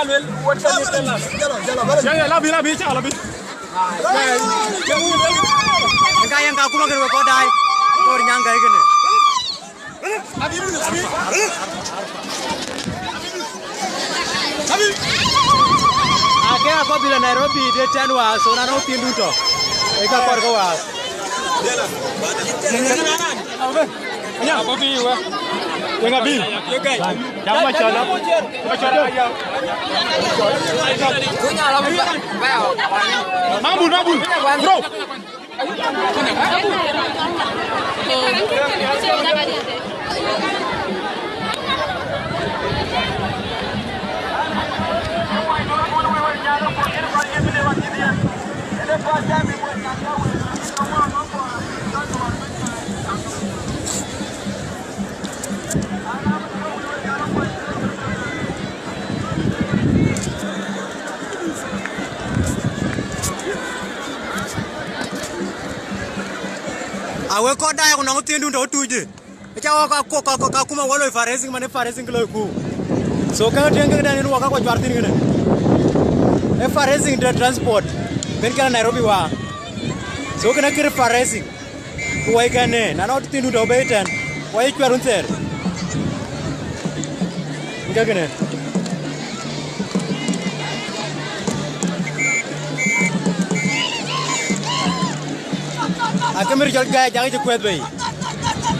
Manuel, what's up? Labi, cakap labi. Enggak yang kaku makan kodai. Kau nyangka ini. Akhirnya aku bilang Nairobi dia Januari, so nano pindu to. Eka kor kawas. Ya, apa bi? Yang bi. Jangan macam lah. Mabul, bro. Awe kodai aku nangu tiendu ndo tuje. Echa ka kuma walo farezing mane farezing lo ku. So ka tienga dan waka ko jwartin ngene. E farezing de transport. Ben kana Nairobi wa. So kana kir farezing. Ku wai kane na no tiendu ndo beten. Wai chwarun ter. Nga kene. Aku meri jual gaya jangan je kuat bayi.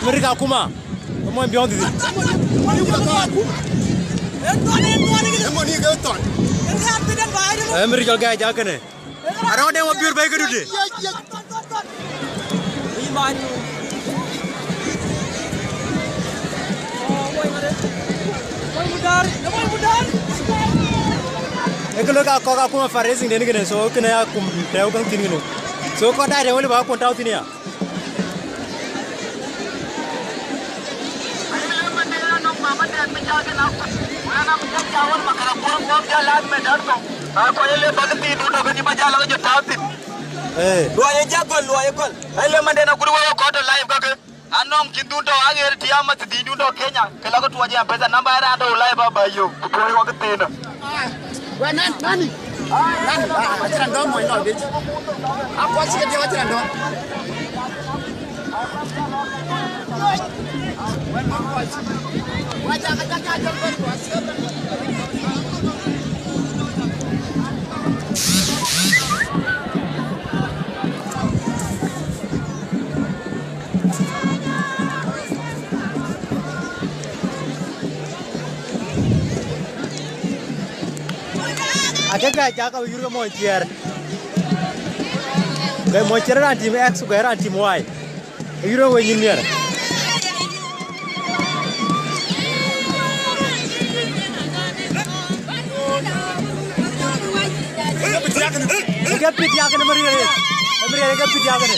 Meri kau kuma, kamu yang biang di sini. Meri jual gaya jangan kene. Ada orang yang mau biar bayi kedua deh. Kalau kau kuma farezing deni kene, so kena aku tahu kang tini kene. So kau dah ada boleh bawa kontak sini ya? Luaya jago, luaya kol. Hele mandena kuru wayo kodo live kake. Anom kindundo agere tiama tididundo Kenya. Kela ko tuwaje pesa namba era ando live baba yo. Kuri ko ketina. Nani? Nani? Wacha ndo mo ino bitch. Hapo achike dia wacha ndo. Wacha kaka ndo kwa. Ada gaya jaga yurga moncer. Gaya moncer nanti X gaya nanti Y. Yurga wenjinir. Gaya pit jaga ni meri ni. Meri gaya pit jaga ni.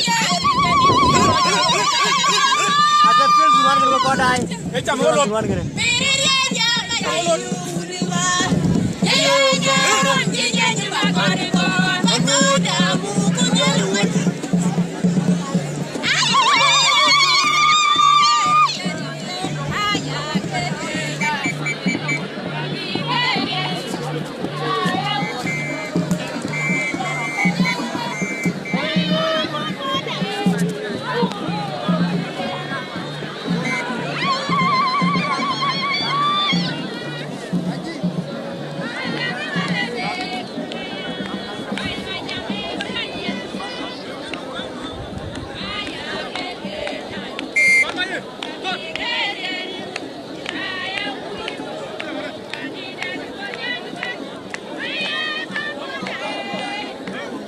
Ada pil zuan kalau kau dah. Zuan kene.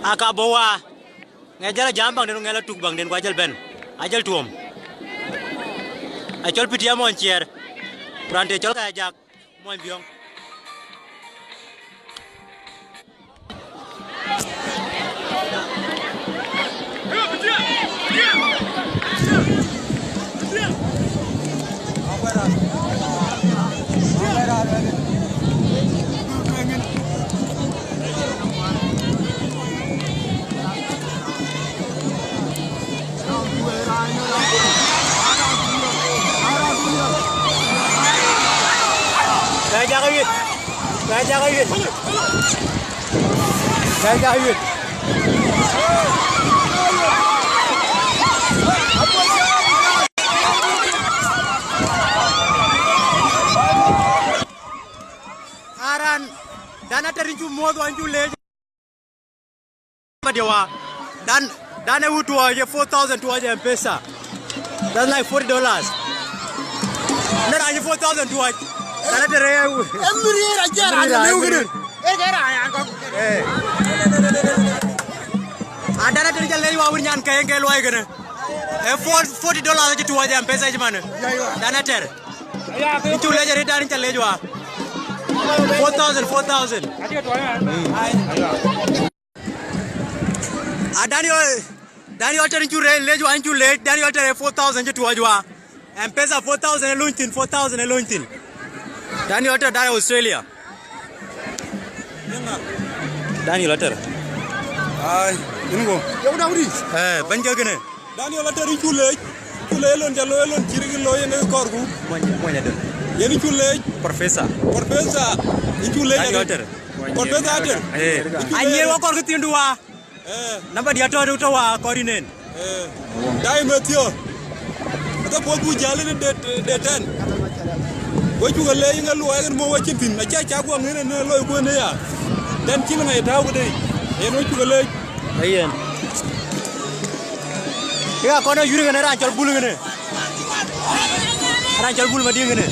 Akabawa ngejala jambang den ngela tuk bang den ko ajal ben ajal tuom ajal pitia mon cier prante jol ka jak mon biong Kaya Jaga yun. Jaga yun. Aran dana terinju modo anju le. Madewa dan wutu aje 4,000 to aje M-Pesa. That's like $40. Nera aje 4,000 to aje. Dana tere. Emri rajara lewgene. Egera yango. Adana tere jalle wa wurnyan kay loy gene. $40 aje to aje M-Pesa aje man. Dana tere. Itu le jare dan challe jwa. 4,000. Daniel tere chure lejo anju le Daniel tere 4,000 to ajwa. M-Pesa 4,000 luntin. Daniel tere dari Australia. Daniel tere. Ay, ingo. Yaudah uri. Banja gene. Daniel tere chule lon jalo lon chirigi lo yene korgu. Monya den. Yeni chule Professor. Chule Daniel tere. Professor tere. Anye wa korgu tindua. Namba dia to wa korinen. Dai metio. Ata pogu jale de ten. Wo juga le inga lo agen mo wachitin na cha ko ngene ne lo ko ne ya. Dan kila ngai taw dei. Eno juga le. Ayen. Ya kono yuri ngene ranchal bulu ngene. Ranchal bulu madi ngene.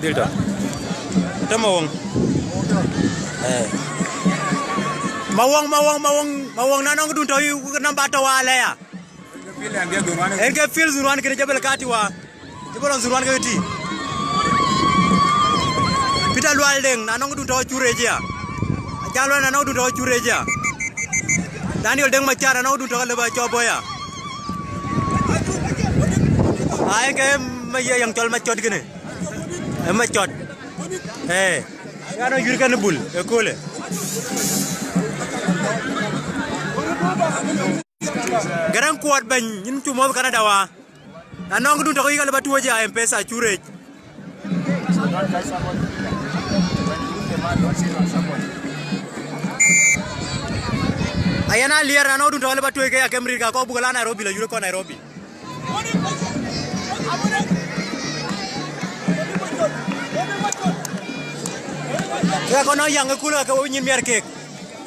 Delta. Mawang. Mawang nanong dun tawi namba tawa ala ya. Engke fil zurwan kene jabal kati wa. Jabal zurwan kati. Pita lualdeng nanong dun tawa cureja. Jalo nanong dun tawa cureja. Daniel deng macara nanong dun tawa leba coboya. Ay ke yang col macot kene. Macot. Ano yuri kan bul ekole. Garang kuat ban ñin ci mo Canada wa. Nanong du to yi batu waje M-Pesa chure. Ayana liar nanong du to batu ke Amerika ko bugala Nairobi la yuri ko Nairobi. Ya kono yang kula ka nyin mer kek.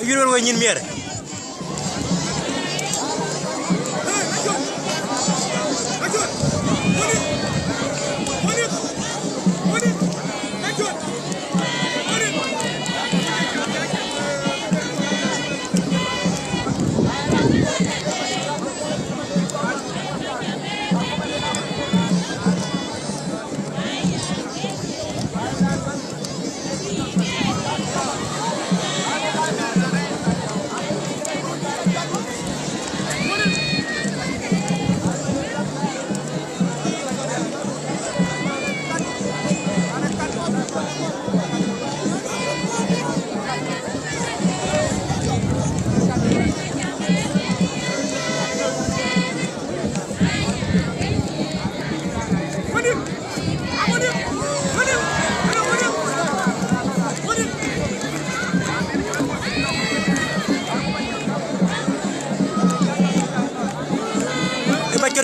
Yuro wo nyin mer.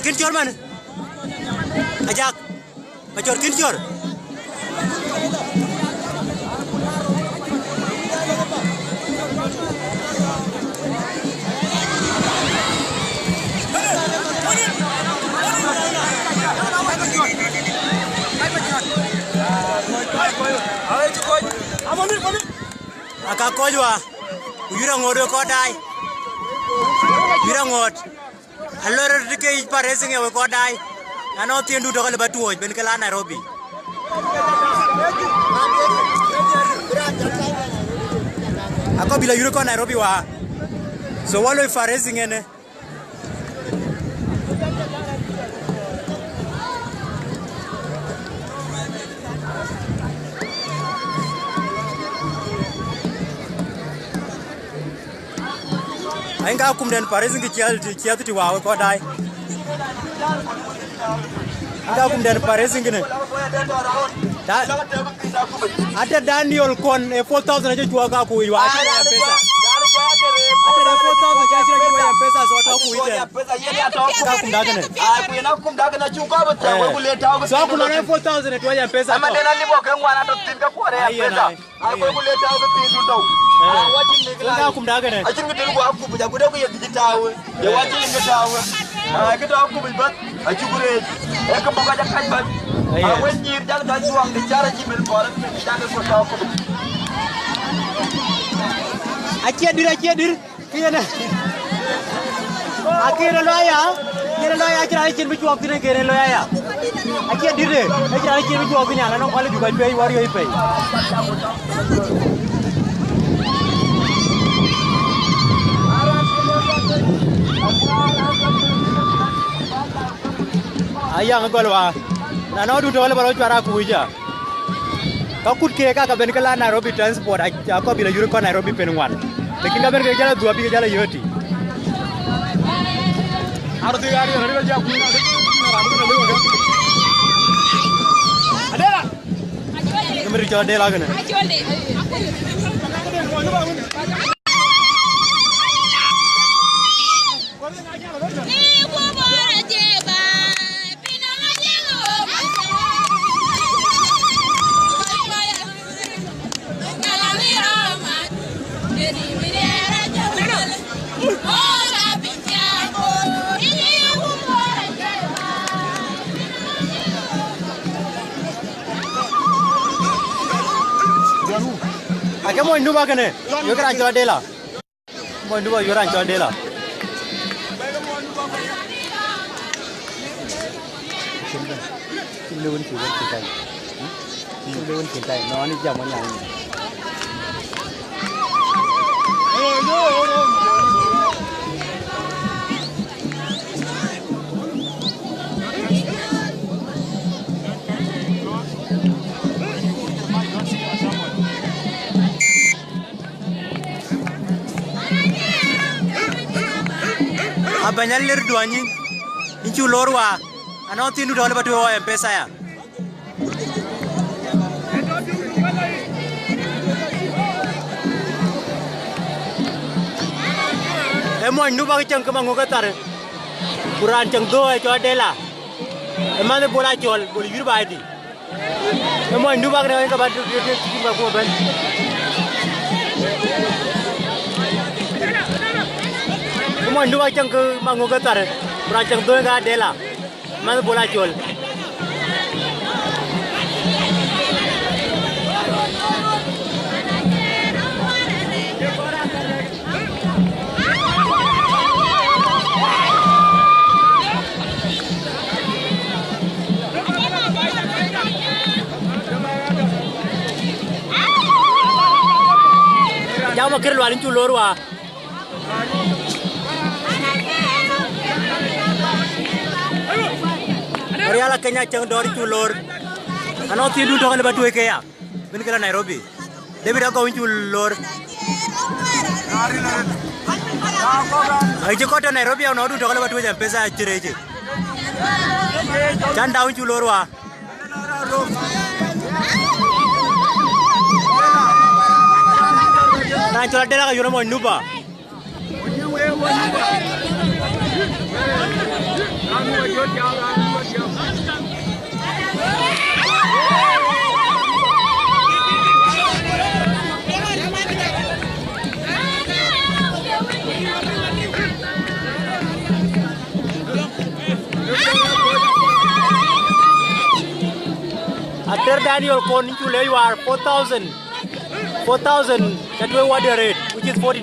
Kincor man. Ajak. Macor kincor. Aka kojwa. Uyura ngoro ko dai. Uyura ngot. Allora dike parece nge ko dai. Ano tiendu do kale batu ben kala Nairobi. Ako bila yuro ko Nairobi wa. So walo farezi ngene. Ainga kum den Paris ngi cial ti wa ko dai. Ainga kum den Paris ngi ne. Ate Daniel kon 4,000 aje juwa ka ku wa pesa. Ate 4,000 ka jira juwa pesa so ta ku ite. Ka kum daga ne. Ku ina kum daga na chuka ba ta wa kuleta. So ku na 4,000 to ya pesa. Ama dena libo ke ngwana to tin ka ku re pesa. Ai ko kuleta ko tin to. Wajin ne kila. Ka kum daga ne. Ajin ngi ku aku buja guda ku ya digitawe. Ya wajin ngi tawe. Kita aku bilbat aju gure. Ka buka ja kaj ba. Awen nyir jang da juang di cara jimil koran jangan ko taw ko. Akia dir kiyana. Akira loya kira chin bi juang tine kere loya. Akia dir de. Kira chin bi juang tine ala no kale juga pay wari oi pay. Ayang golwa. Na no du dole baro chara kuija. Ka kut ke ka ben kala Nairobi transport a ko bila yuru ko Nairobi pen wan. Lekin ga ben ke jala dua bi ke jala yoti. Arti gari hari ja ku na Adela. Kemari jala dela gana. Ake mo nduba kene yo kra jala dela mo nduba yo ran jala dela lewun kita no ni jam mana ni abanyal ler duanyi inchu lorwa ano tinu dole batu wa pesa ya emo ndu ba chang kama ngoga tare kuran chang do e cho dela emane bola chol bol yur ba di emo ndu ba ne ka ba du ki ba ko ben emo ndu ba chang ka ngoga tare kuran chang do ga dela emane bola chol Jauh makir luarin culur wah. Mariala Kenya cang dori culur. Ano tidur doang lebat dua kaya. Ini kira Nairobi. Debi dah kau culur. Aja kota Nairobi yang nodu doang lebat dua jam pesa cerai je. Jangan daun culur wah. Nah, coba deh lah kalau mau nuba. After Daniel Kon into Leywar 4,000 that way what the rate which is $40.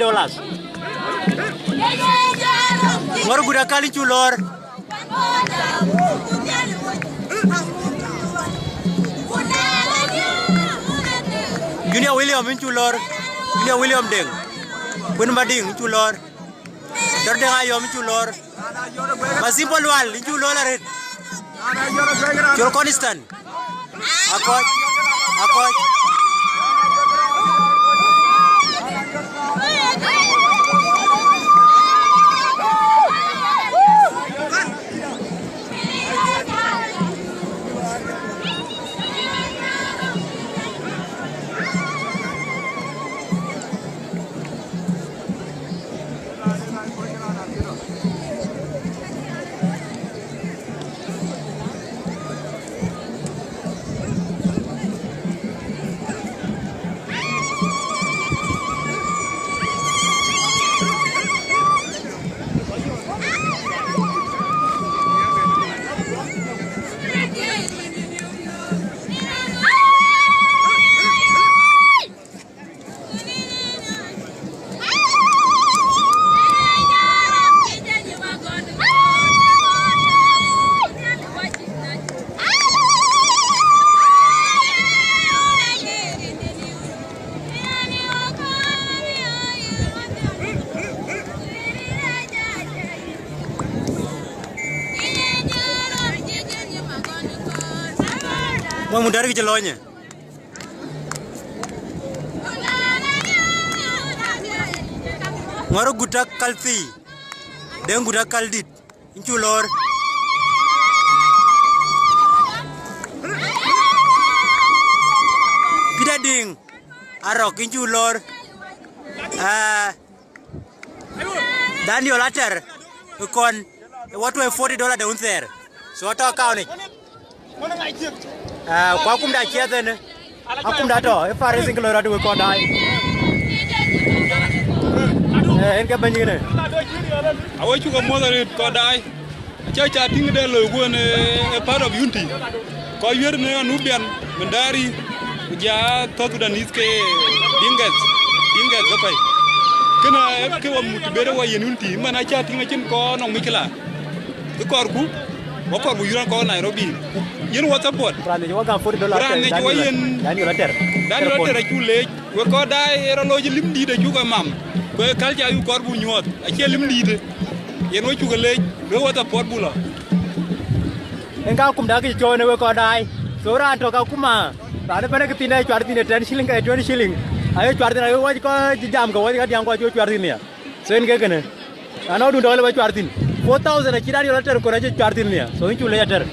Baru budak kali culor. Junior William culor. Junior William deng. Pun bading culor. Derdeng ayam culor. Masih pelual culor la rate. Culor konstan. Akot. Mau mundar ke jelonya. Ngaro gudak kalfi. Deng gudak kaldit. Incu lor. Bidading. Arok incu lor. Daniel Latter. Ukon. What were $40 down there? So what account it? Kwa kumda kia then. Akumda to. If I raising Colorado we call die. Enka banjine. Awo chuka mother ko dai. Cha ting de lo go ne part of unity. Ko yer ne Nubian Mandari ja to da niske dingas ga pai. Kana ke wa mutu bere wa unity mana cha ting chin ko no mikla. Ko korku wa korbu yuran ko Nairobi. Yen what support. Prane jo ga $40. Prane jo yen Daniel Latter. Daniel Latter chule we ko dai ero lo limdi de chuka mam. Ko kalja yu korbu nyot a che limdi de. Yen wo chuka le we what support bula. Enka kumda ke jo ne we ko dai. So ran to ka kuma. Tane pene ke tine 10 shilling ka 20 shilling. Ayo 20 ayo wa ko jam ko wa ka diam ko 20 ne. So en ke kene. Ano du dole wa 20. 4000 a chidari Latter ko na 20 ne. So in chule Latter.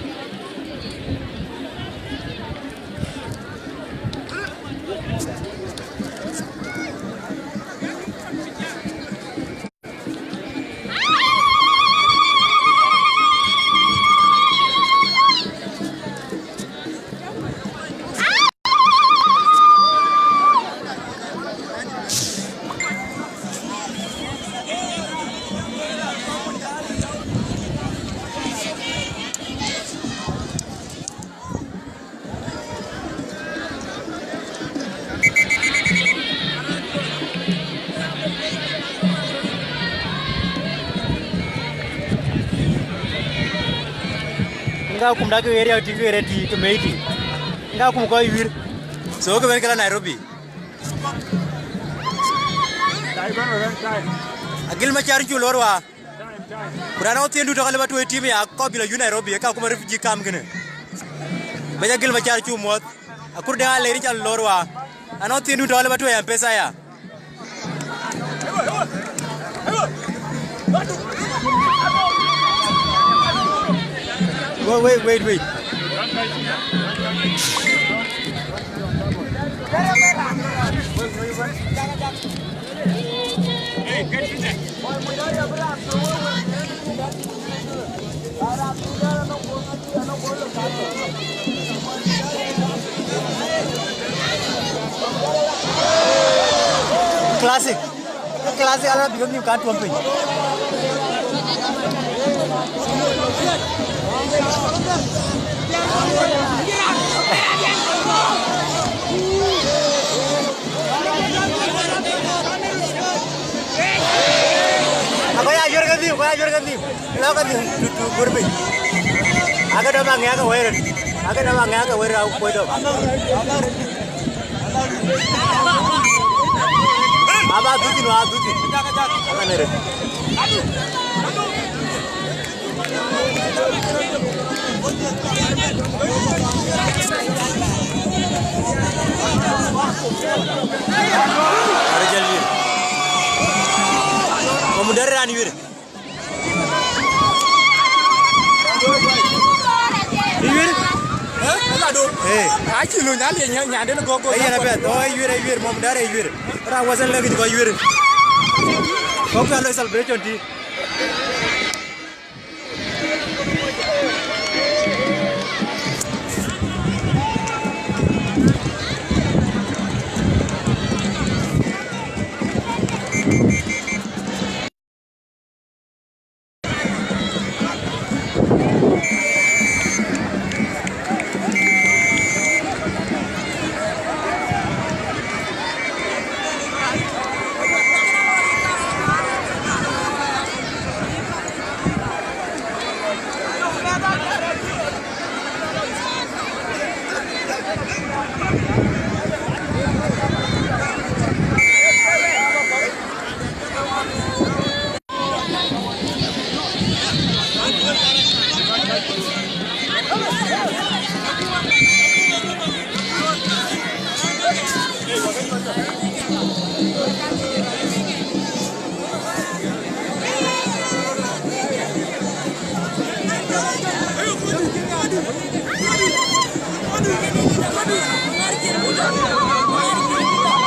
Nga kumda ke area ti area ti to meiti nga kum ko yir so ko ben kala Nairobi agil ma char ju lorwa kurana o tendu to kala batu team ya ko bila yu Nairobi ka kuma refugee kam gene ba agil ma char ju mot akur de ale ri chal lorwa ano tendu to kala batu ya pesa ya Wait. Classic ala bilang ni kan tuan tu. Aku ya jur ganti. Lakukan ni kurbi. Agak dah mangga ke wair. Aku kau itu. Abah dutin. Apa nere? Ada jalan. Kamu dari rani wir. Wir? Aduh. Aci lu nyali go. Iya na bet. Oh wir. Kamu dari wir. Orang wasan lagi di wir. Kamu kalau celebration di.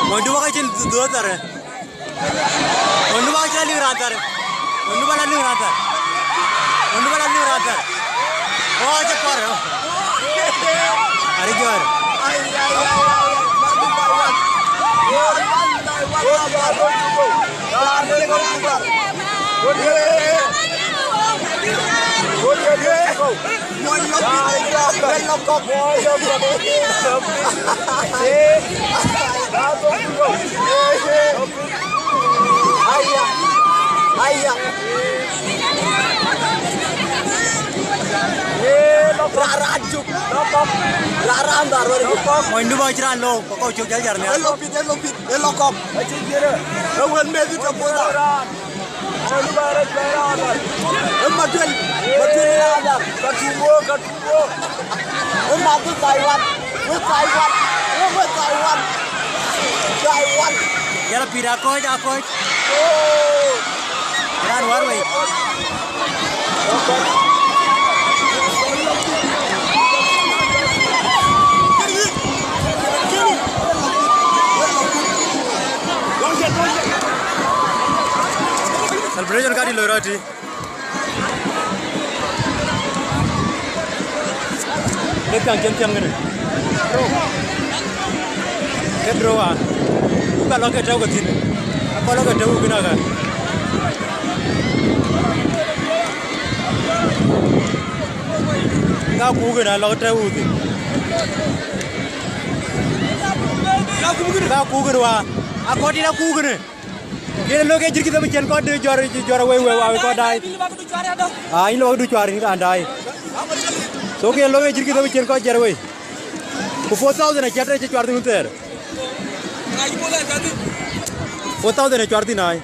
Mondu ba kacin dua tare. Mondu ba kacin liur antar. Mondu ba liur antar. Mondu ba liur antar. Oh cepar. Hari juar. Mondu ba ciran lo, kau cuk jajar ni. Elopit. Elokop. Ewan mezi terpola. Matul ada. Katubo. Matul Taiwan. Jara pira koi. Oh. Jalan luar wei. Celebration kali lorati. Jam ni. Kedro ah. Bukan loket jauh ke sini. Apa loket jauh kena kan? Kau kugen lah loket jauh tu. Kau kugen wah. Aku tidak kugen. Ini loket jadi kita bikin kau de juara wei kau dah. Ah ini loket juara ni kan dah. So ke loket jadi kita bikin kau juara wei. Ku 4,000 na chatra juara tu ter. 4,000 na juara tu nai.